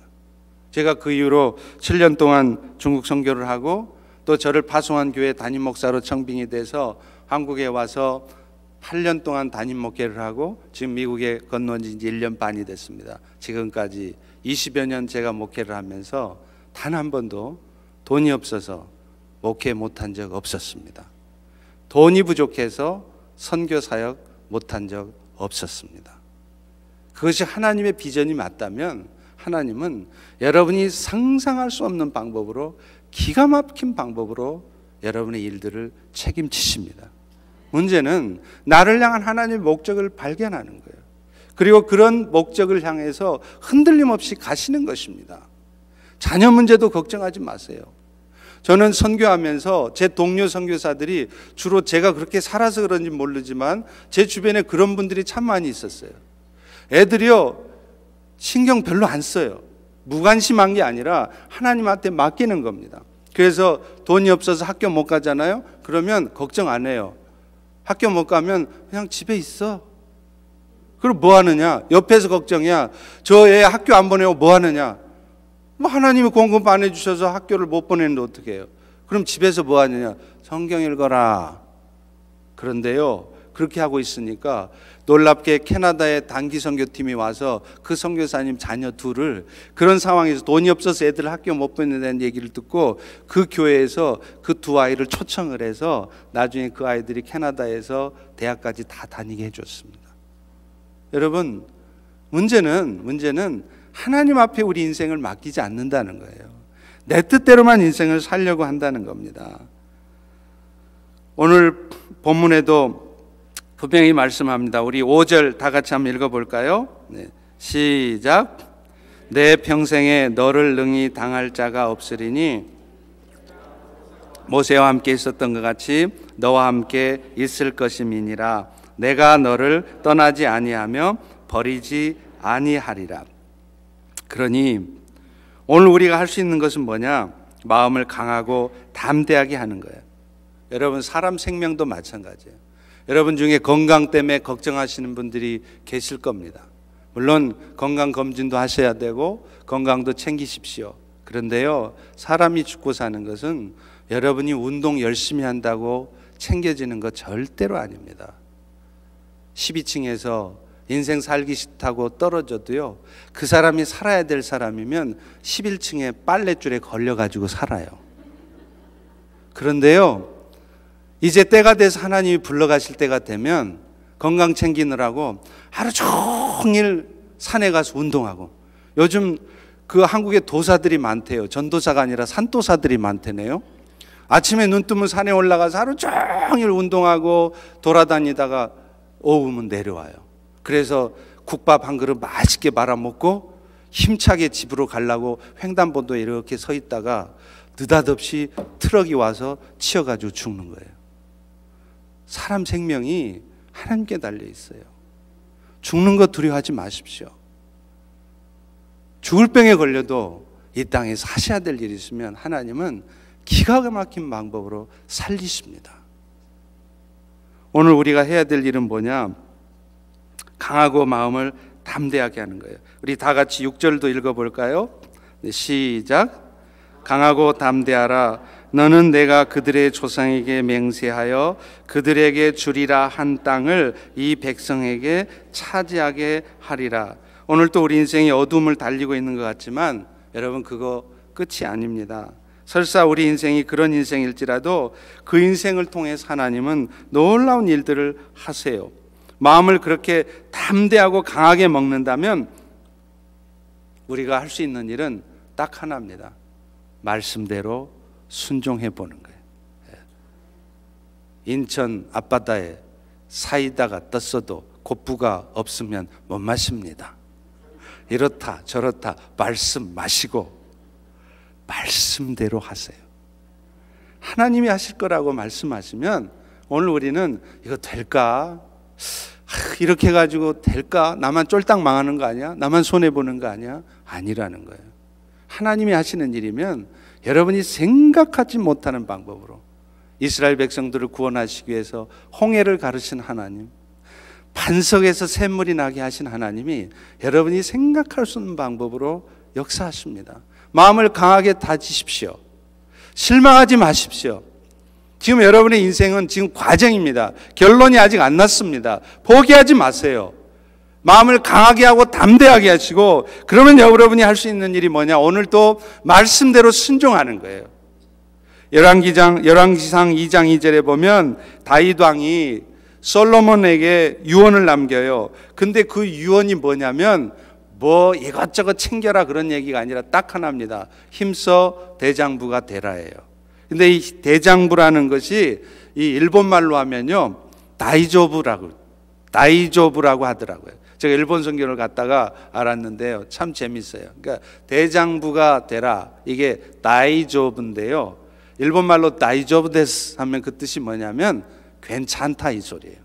제가 그 이후로 7년 동안 중국 선교를 하고 또 저를 파송한 교회 담임 목사로 청빙이 돼서 한국에 와서 8년 동안 담임 목회를 하고 지금 미국에 건너온 지 이제 1년 반이 됐습니다. 지금까지 20여 년 제가 목회를 하면서 단 한 번도 돈이 없어서 목회 못한 적 없었습니다. 돈이 부족해서 선교 사역 못한 적 없었습니다. 그것이 하나님의 비전이 맞다면 하나님은 여러분이 상상할 수 없는 방법으로, 기가 막힌 방법으로 여러분의 일들을 책임지십니다. 문제는 나를 향한 하나님의 목적을 발견하는 거예요. 그리고 그런 목적을 향해서 흔들림 없이 가시는 것입니다. 자녀 문제도 걱정하지 마세요. 저는 선교하면서 제 동료 선교사들이, 주로 제가 그렇게 살아서 그런지 모르지만 제 주변에 그런 분들이 참 많이 있었어요. 애들이요, 신경 별로 안 써요. 무관심한 게 아니라 하나님한테 맡기는 겁니다. 그래서 돈이 없어서 학교 못 가잖아요. 그러면 걱정 안 해요. 학교 못 가면 그냥 집에 있어. 그럼 뭐 하느냐? 옆에서 걱정이야. 저 애 학교 안 보내고 뭐 하느냐? 뭐 하나님이 공급 안 해주셔서 학교를 못 보내는데 어떻게 해요? 그럼 집에서 뭐 하느냐? 성경 읽어라. 그런데요, 그렇게 하고 있으니까 놀랍게 캐나다의 단기 선교팀이 와서 그 선교사님 자녀 둘을 그런 상황에서 돈이 없어서 애들 학교 못 보낸다는 얘기를 듣고 그 교회에서 그 두 아이를 초청을 해서 나중에 그 아이들이 캐나다에서 대학까지 다 다니게 해줬습니다. 여러분, 문제는 하나님 앞에 우리 인생을 맡기지 않는다는 거예요. 내 뜻대로만 인생을 살려고 한다는 겁니다. 오늘 본문에도 분명히 말씀합니다. 우리 5절 다 같이 한번 읽어볼까요? 네. 시작. 내 평생에 너를 능히 당할 자가 없으리니 모세와 함께 있었던 것 같이 너와 함께 있을 것임이니라. 내가 너를 떠나지 아니하며 버리지 아니하리라. 그러니 오늘 우리가 할 수 있는 것은 뭐냐? 마음을 강하고 담대하게 하는 거예요. 여러분, 사람 생명도 마찬가지예요. 여러분 중에 건강 때문에 걱정하시는 분들이 계실 겁니다. 물론 건강검진도 하셔야 되고 건강도 챙기십시오. 그런데요, 사람이 죽고 사는 것은 여러분이 운동 열심히 한다고 챙겨지는 것 절대로 아닙니다. 12층에서 인생 살기 싫다고 떨어져도요, 그 사람이 살아야 될 사람이면 11층에 빨랫줄에 걸려가지고 살아요. 그런데요, 이제 때가 돼서 하나님이 불러가실 때가 되면 건강 챙기느라고 하루 종일 산에 가서 운동하고, 요즘 그 한국에 도사들이 많대요. 전도사가 아니라 산도사들이 많대네요. 아침에 눈 뜨면 산에 올라가서 하루 종일 운동하고 돌아다니다가 오후면 내려와요. 그래서 국밥 한 그릇 맛있게 말아먹고 힘차게 집으로 가려고 횡단보도에 이렇게 서 있다가 느닷없이 트럭이 와서 치여가지고 죽는 거예요. 사람 생명이 하나님께 달려 있어요. 죽는 거 두려워하지 마십시오. 죽을 병에 걸려도 이 땅에서 하셔야 될 일이 있으면 하나님은 기가 막힌 방법으로 살리십니다. 오늘 우리가 해야 될 일은 뭐냐? 강하고 마음을 담대하게 하는 거예요. 우리 다 같이 6절도 읽어볼까요? 네, 시작. 강하고 담대하라. 너는 내가 그들의 조상에게 맹세하여 그들에게 주리라 한 땅을 이 백성에게 차지하게 하리라. 오늘 또 우리 인생이 어둠을 달리고 있는 것 같지만 여러분, 그거 끝이 아닙니다. 설사 우리 인생이 그런 인생일지라도 그 인생을 통해서 하나님은 놀라운 일들을 하세요. 마음을 그렇게 담대하고 강하게 먹는다면 우리가 할 수 있는 일은 딱 하나입니다. 말씀대로 순종해 보는 거예요. 인천 앞바다에 사이다가 떴어도 곱부가 없으면 못 마십니다. 이렇다 저렇다 말씀 마시고 말씀대로 하세요. 하나님이 하실 거라고 말씀하시면 오늘 우리는 이거 될까? 이렇게 해가지고 될까? 나만 쫄딱 망하는 거 아니야? 나만 손해보는 거 아니야? 아니라는 거예요. 하나님이 하시는 일이면 여러분이 생각하지 못하는 방법으로 이스라엘 백성들을 구원하시기 위해서 홍해를 가르친 하나님, 반석에서 샘물이 나게 하신 하나님이 여러분이 생각할 수 없는 방법으로 역사하십니다. 마음을 강하게 다지십시오. 실망하지 마십시오. 지금 여러분의 인생은 지금 과정입니다. 결론이 아직 안 났습니다. 포기하지 마세요. 마음을 강하게 하고 담대하게 하시고, 그러면 여러분이 할 수 있는 일이 뭐냐? 오늘 또 말씀대로 순종하는 거예요. 열왕기상 2장 2절에 보면 다윗 왕이 솔로몬에게 유언을 남겨요. 근데 그 유언이 뭐냐면 뭐 이것저것 챙겨라 그런 얘기가 아니라 딱 하나입니다. 힘써 대장부가 되라예요. 근데 이 대장부라는 것이 이 일본 말로 하면요 다이조부라고 하더라고요. 제가 일본 성경을 갖다가 알았는데요, 참 재밌어요. 그러니까 대장부가 되라, 이게 다이조부인데요, 일본 말로 다이조부 데스 하면 그 뜻이 뭐냐면 괜찮다 이 소리예요.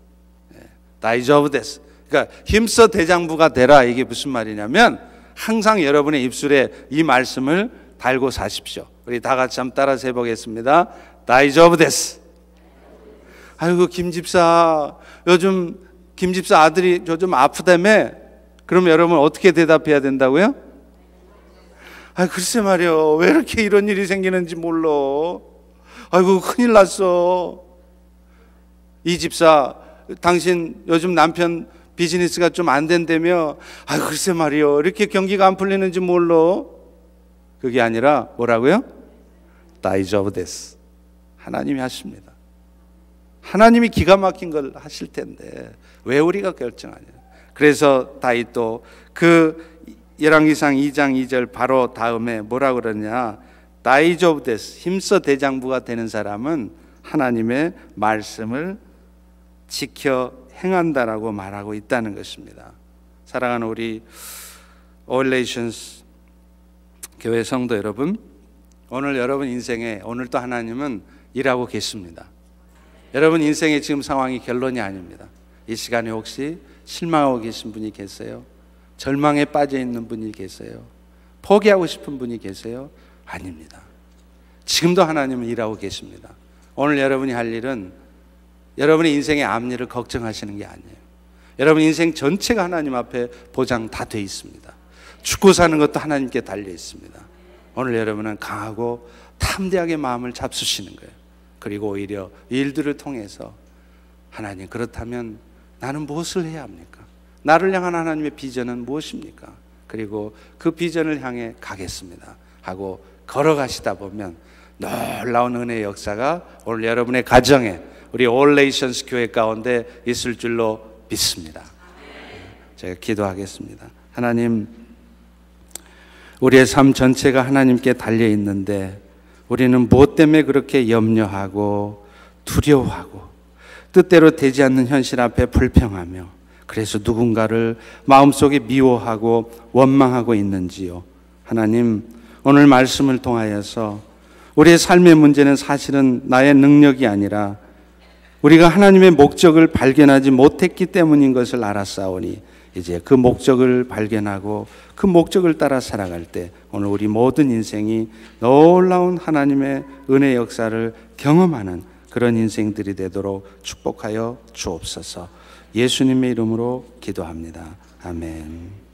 다이조부 데스. 그러니까 힘써 대장부가 되라, 이게 무슨 말이냐면 항상 여러분의 입술에 이 말씀을 달고 사십시오. 우리 다 같이 한번 따라서 해보겠습니다. 다이조부 데스. 아이고 김집사, 요즘 김집사 아들이 요즘 아프다며? 그럼 여러분 어떻게 대답해야 된다고요? 아 글쎄 말이요, 왜 이렇게 이런 일이 생기는지 몰라. 아이고 큰일 났어. 이 집사, 당신 요즘 남편 비즈니스가 좀 안 된다며? 아 글쎄 말이요, 이렇게 경기가 안 풀리는지 몰라. 그게 아니라 뭐라고요? 다이조부 데스. 하나님이 하십니다. 하나님이 기가 막힌 걸 하실 텐데 왜 우리가 결정하냐. 그래서 다윗도 그 열왕기상 2장 2절 바로 다음에 뭐라 그러냐, 다이조부 데스, 힘써 대장부가 되는 사람은 하나님의 말씀을 지켜 행한다라고 말하고 있다는 것입니다. 사랑하는 우리 올레이션스 교회 성도 여러분, 오늘 여러분 인생에 오늘 또 하나님은 일하고 계십니다. 여러분 인생의 지금 상황이 결론이 아닙니다. 이 시간에 혹시 실망하고 계신 분이 계세요? 절망에 빠져 있는 분이 계세요? 포기하고 싶은 분이 계세요? 아닙니다. 지금도 하나님은 일하고 계십니다. 오늘 여러분이 할 일은 여러분의 인생의 앞일을 걱정하시는 게 아니에요. 여러분 인생 전체가 하나님 앞에 보장 다 돼 있습니다. 죽고 사는 것도 하나님께 달려 있습니다. 오늘 여러분은 강하고 담대하게 마음을 잡수시는 거예요. 그리고 오히려 일들을 통해서 하나님, 그렇다면 나는 무엇을 해야 합니까? 나를 향한 하나님의 비전은 무엇입니까? 그리고 그 비전을 향해 가겠습니다 하고 걸어가시다 보면 놀라운 은혜의 역사가 오늘 여러분의 가정에, 우리 올레이션스 교회 가운데 있을 줄로 믿습니다. 제가 기도하겠습니다. 하나님, 우리의 삶 전체가 하나님께 달려 있는데 우리는 무엇 때문에 그렇게 염려하고 두려워하고 뜻대로 되지 않는 현실 앞에 불평하며 그래서 누군가를 마음속에 미워하고 원망하고 있는지요. 하나님, 오늘 말씀을 통하여서 우리의 삶의 문제는 사실은 나의 능력이 아니라 우리가 하나님의 목적을 발견하지 못했기 때문인 것을 알았사오니 이제 그 목적을 발견하고 그 목적을 따라 살아갈 때 오늘 우리 모든 인생이 놀라운 하나님의 은혜 역사를 경험하는 그런 인생들이 되도록 축복하여 주옵소서. 예수님의 이름으로 기도합니다. 아멘.